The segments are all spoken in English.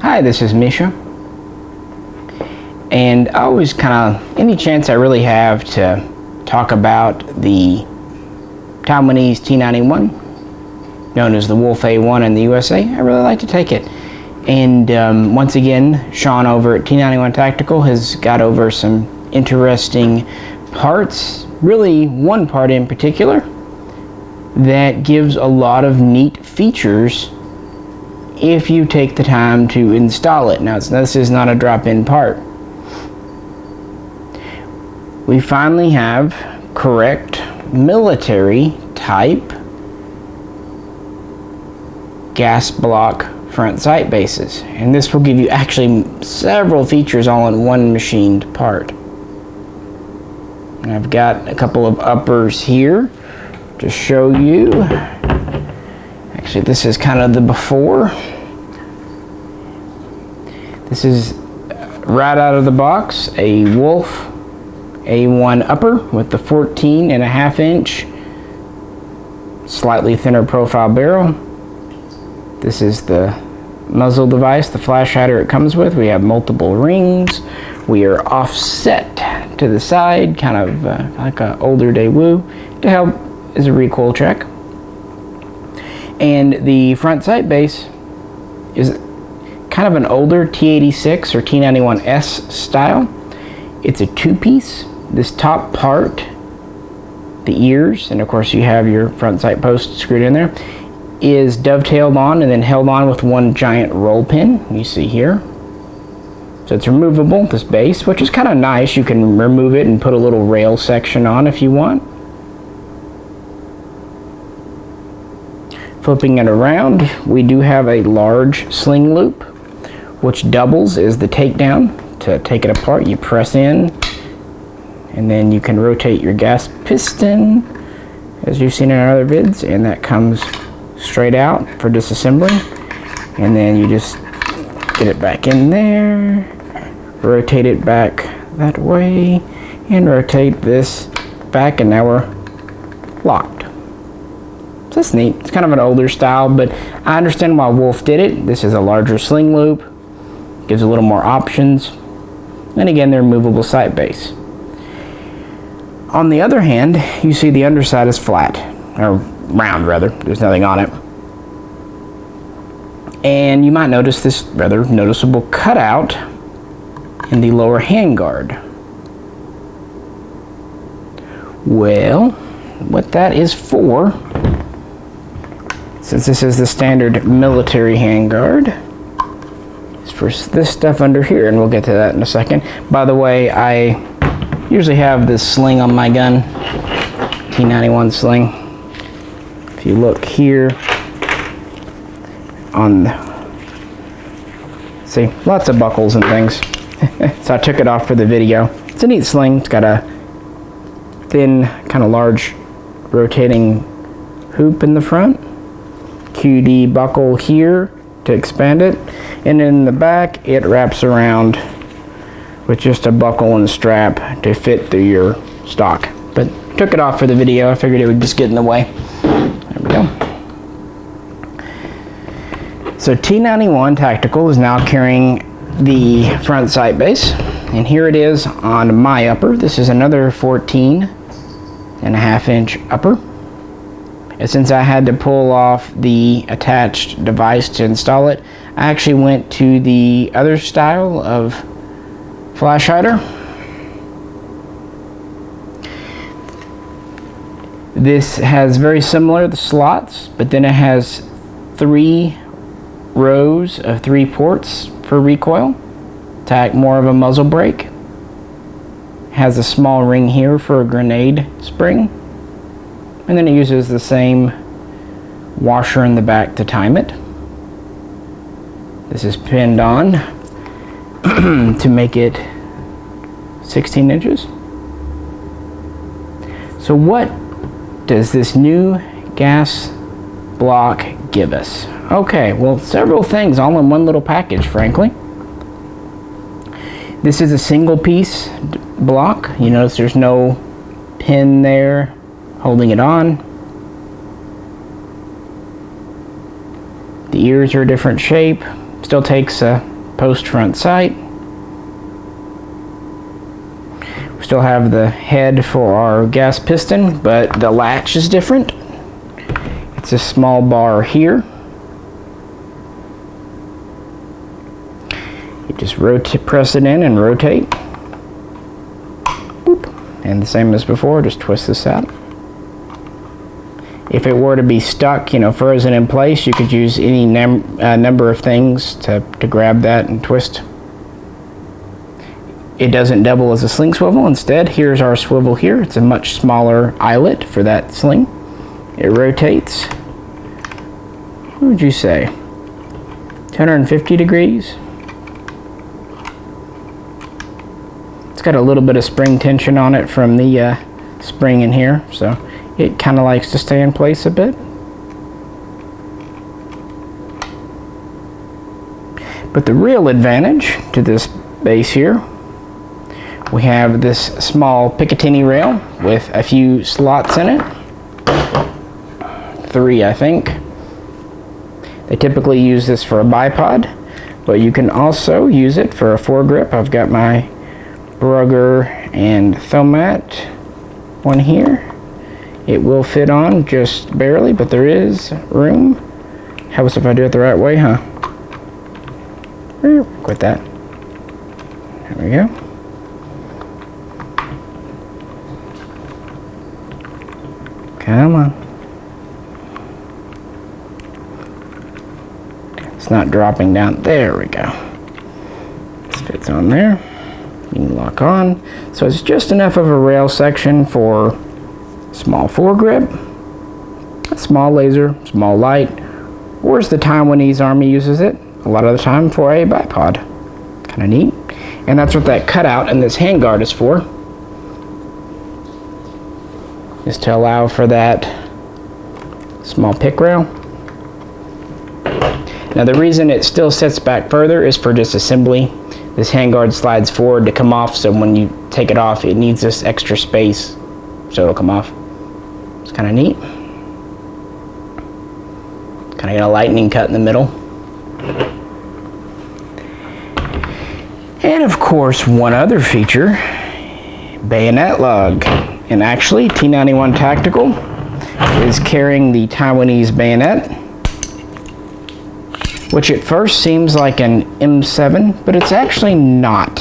Hi, this is Misha, and I always any chance I really have to talk about the Taiwanese T91, known as the Wolf A1 in the USA, I really like to take it. And once again, Sean over at T91 Tactical has got over some interesting parts, really one part in particular, that gives a lot of neat features if you take the time to install it. Now, this is not a drop-in part. We finally have correct military type gas block front sight bases, and this will give you actually several features all in one machined part. And I've got a couple of uppers here to show you. Actually, this is kind of the before. This is right out of the box, a Wolf A1 upper with the 14.5 inch slightly thinner profile barrel. This is the muzzle device, the flash hider it comes with. We have multiple rings. We are offset to the side, kind of like an older Daewoo, to help as a recoil check. And the front sight base is kind of an older T86 or T91S style. It's a two-piece. This top part, the ears, and of course you have your front sight post screwed in there, is dovetailed on and then held on with one giant roll pin, you see here. So it's removable, this base, which is kind of nice. You can remove it and put a little rail section on if you want. Flipping it around, we do have a large sling loop, which doubles as the takedown. To take it apart, you press in, and then you can rotate your gas piston, as you've seen in our other vids, and that comes straight out for disassembly. And then you just get it back in there, rotate it back that way, and rotate this back, and now we're locked. So that's neat. It's kind of an older style, but I understand why Wolf did it. This is a larger sling loop, gives a little more options, and again, they're movable sight base. On the other hand, you see the underside is flat, or round rather, there's nothing on it. And you might notice this rather noticeable cutout in the lower handguard. Well, what that is for, since this is the standard military handguard, is for this stuff under here, and we'll get to that in a second. By the way, I usually have this sling on my gun, T91 sling. If you look here on see, lots of buckles and things. So I took it off for the video. It's a neat sling. It's got a thin, kind of large rotating hoop in the front. QD buckle here to expand it, and in the back it wraps around with just a buckle and strap to fit through your stock. But took it off for the video. I figured it would just get in the way. There we go. So T91 Tactical is now carrying the front sight base, and here it is on my upper. This is another 14.5 inch upper. And since I had to pull off the attached device to install it, I actually went to the other style of flash hider. This has very similar the slots, but then it has 3 rows of 3 ports for recoil to act more of a muzzle brake. Has a small ring here for a grenade spring, and then it uses the same washer in the back to time it. This is pinned on to make it 16 inches. So what does this new gas block give us? Okay, well, several things all in one little package, frankly. This is a single piece block. You notice there's no pin there holding it on. The ears are a different shape. Still takes a post front sight. We still have the head for our gas piston, but the latch is different. It's a small bar here. You just press it in and rotate. Boop. And the same as before, just twist this out. If it were to be stuck, frozen in place, you could use any number of things to grab that and twist. It doesn't double as a sling swivel. Instead, here's our swivel here. It's a much smaller eyelet for that sling. It rotates. What would you say? 250 degrees. It's got a little bit of spring tension on it from the spring in here, so it kind of likes to stay in place a bit. But the real advantage to this base here, we have this small Picatinny rail with a few slots in it. 3, I think. They typically use this for a bipod, but you can also use it for a foregrip. I've got my Brugger and Thomat one here. It will fit on just barely, but there is room. Helps if I do it the right way, huh? Quit that. There we go. Come on. It's not dropping down. There we go. This fits on there. You can lock on. So it's just enough of a rail section for small foregrip, a small laser, small light, or as the Taiwanese Army uses it a lot of the time, for a bipod. Kind of neat. And that's what that cutout in this handguard is for. Is to allow for that small pick rail. Now the reason it still sits back further is for disassembly. This handguard slides forward to come off, so when you take it off, it needs this extra space, so it'll come off. It's kind of neat. Kind of got a lightning cut in the middle. And of course, one other feature, bayonet lug. And actually, T91 Tactical is carrying the Taiwanese bayonet, which at first seems like an M7, but it's actually not.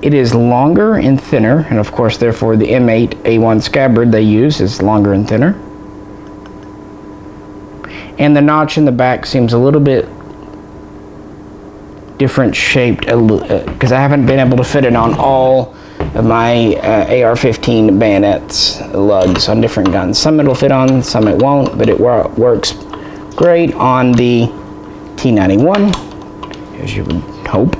It is longer and thinner, and of course, therefore, the M8 A1 scabbard they use is longer and thinner. And the notch in the back seems a little bit different shaped, because I haven't been able to fit it on all of my AR-15 bayonets lugs on different guns. Some it'll fit on, some it won't, but it works great on the T91, as you would hope.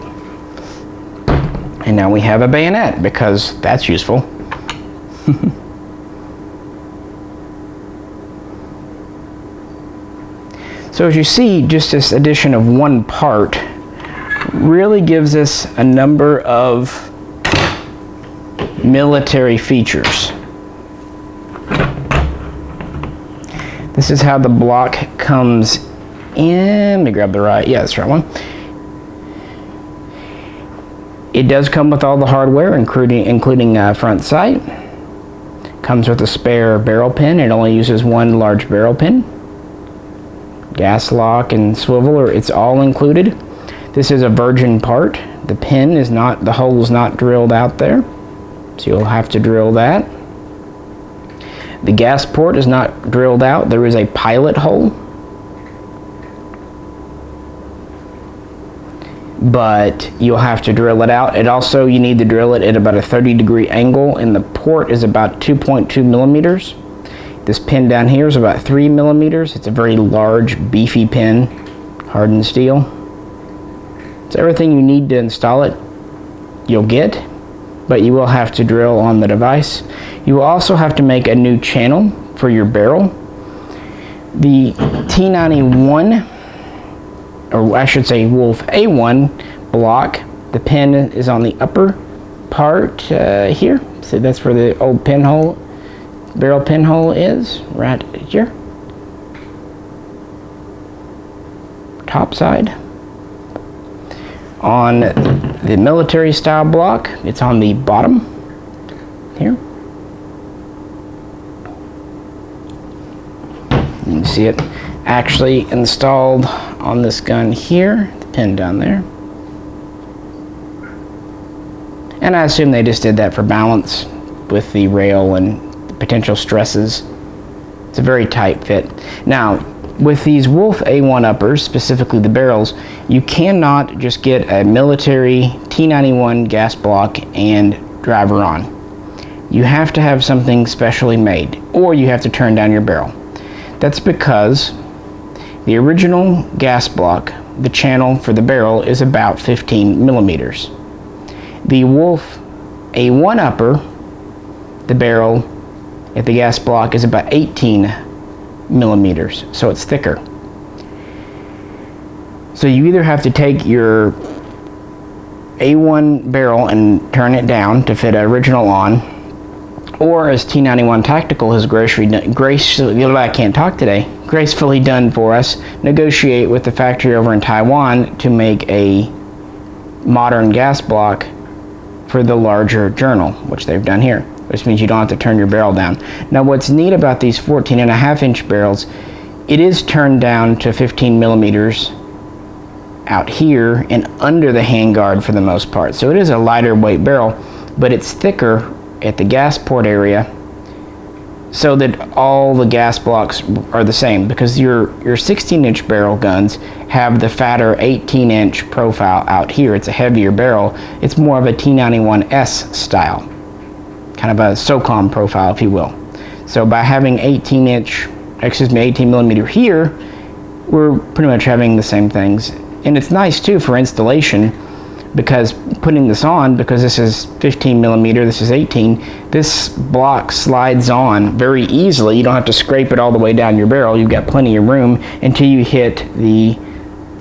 And now we have a bayonet, because that's useful. So as you see, just this addition of one part really gives us a number of military features. This is how the block comes in. Let me grab the right, yeah, that's the right one. It does come with all the hardware, including front sight. Comes with a spare barrel pin. It only uses one large barrel pin. Gas lock and swivel, it's all included. This is a virgin part. The pin is not, the hole is not drilled out there, so you'll have to drill that. The gas port is not drilled out. There is a pilot hole, but you'll have to drill it out. It also, you need to drill it at about a 30-degree angle, and the port is about 2.2 millimeters. This pin down here is about 3 millimeters. It's a very large, beefy pin, hardened steel. So everything you need to install it, you'll get, but you will have to drill on the device. You will also have to make a new channel for your barrel. The T91, or I should say Wolf A1 block, the pin is on the upper part here. So that's where the old pinhole, barrel pinhole is, right here. Top side. On the military style block, it's on the bottom here. You can see it actually installed on this gun here, the pin down there. And I assume they just did that for balance with the rail and potential stresses. It's a very tight fit. Now, with these Wolf A1 uppers, specifically the barrels, you cannot just get a military T91 gas block and drive her on. You have to have something specially made, or you have to turn down your barrel. That's because the original gas block, the channel for the barrel, is about 15 millimeters. The Wolf A1 upper, the barrel at the gas block is about 18 millimeters, so it's thicker. So you either have to take your A1 barrel and turn it down to fit an original on, or as T91 Tactical has gracefully done for us, negotiate with the factory over in Taiwan to make a modern gas block for the larger journal, which they've done here, which means you don't have to turn your barrel down. Now what's neat about these 14.5-inch barrels, it is turned down to 15 millimeters out here and under the handguard for the most part. So it is a lighter weight barrel, but it's thicker at the gas port area so that all the gas blocks are the same, because your 16-inch barrel guns have the fatter 18-inch profile out here. It's a heavier barrel. It's more of a T91S style, kind of a SOCOM profile, if you will. So by having 18 millimeter here, we're pretty much having the same things. And it's nice too for installation, because putting this on, because this is 15 millimeter, this is 18, this block slides on very easily. You don't have to scrape it all the way down your barrel. You've got plenty of room until you hit the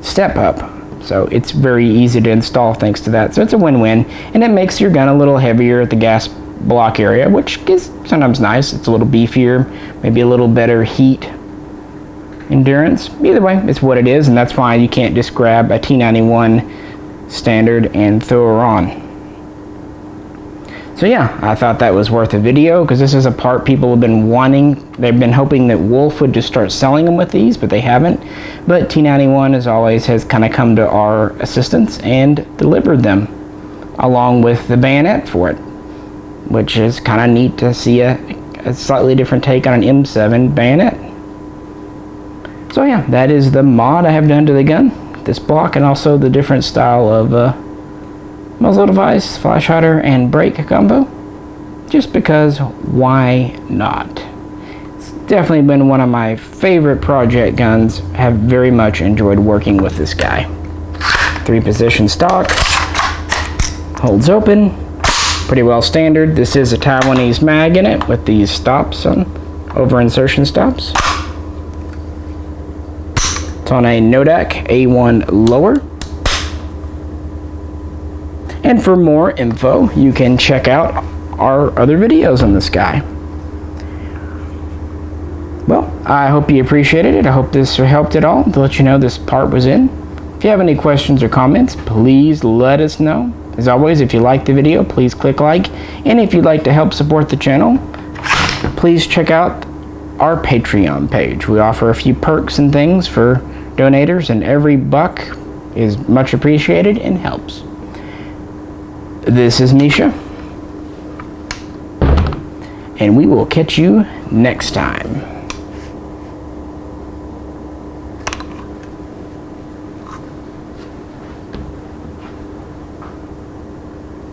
step up. So it's very easy to install thanks to that. So it's a win-win, and it makes your gun a little heavier at the gas block area, which is sometimes nice. It's a little beefier, maybe a little better heat endurance. Either way, it's what it is, and that's why you can't just grab a T91 standard and throw her on. So yeah, I thought that was worth a video, because this is a part people have been wanting. They've been hoping that Wolf would just start selling them with these, but they haven't. But T91, as always, has kind of come to our assistance and delivered them, along with the bayonet for it, which is kind of neat to see a slightly different take on an M7 bayonet. So yeah, that is the mod I have done to the gun, this block, and also the different style of muzzle device, flash hider, and brake combo, just because why not? It's definitely been one of my favorite project guns. Have very much enjoyed working with this guy. 3-position stock, holds open, pretty well standard. This is a Taiwanese mag in it with these stops on over insertion stops. It's on a Nodak A1 lower. And for more info, you can check out our other videos on this guy. Well, I hope you appreciated it. I hope this helped at all to let you know this part was in. If you have any questions or comments, please let us know. As always, if you like the video, please click like. And if you'd like to help support the channel, please check out our Patreon page. We offer a few perks and things for donators, and every buck is much appreciated and helps. This is Misha, and we will catch you next time.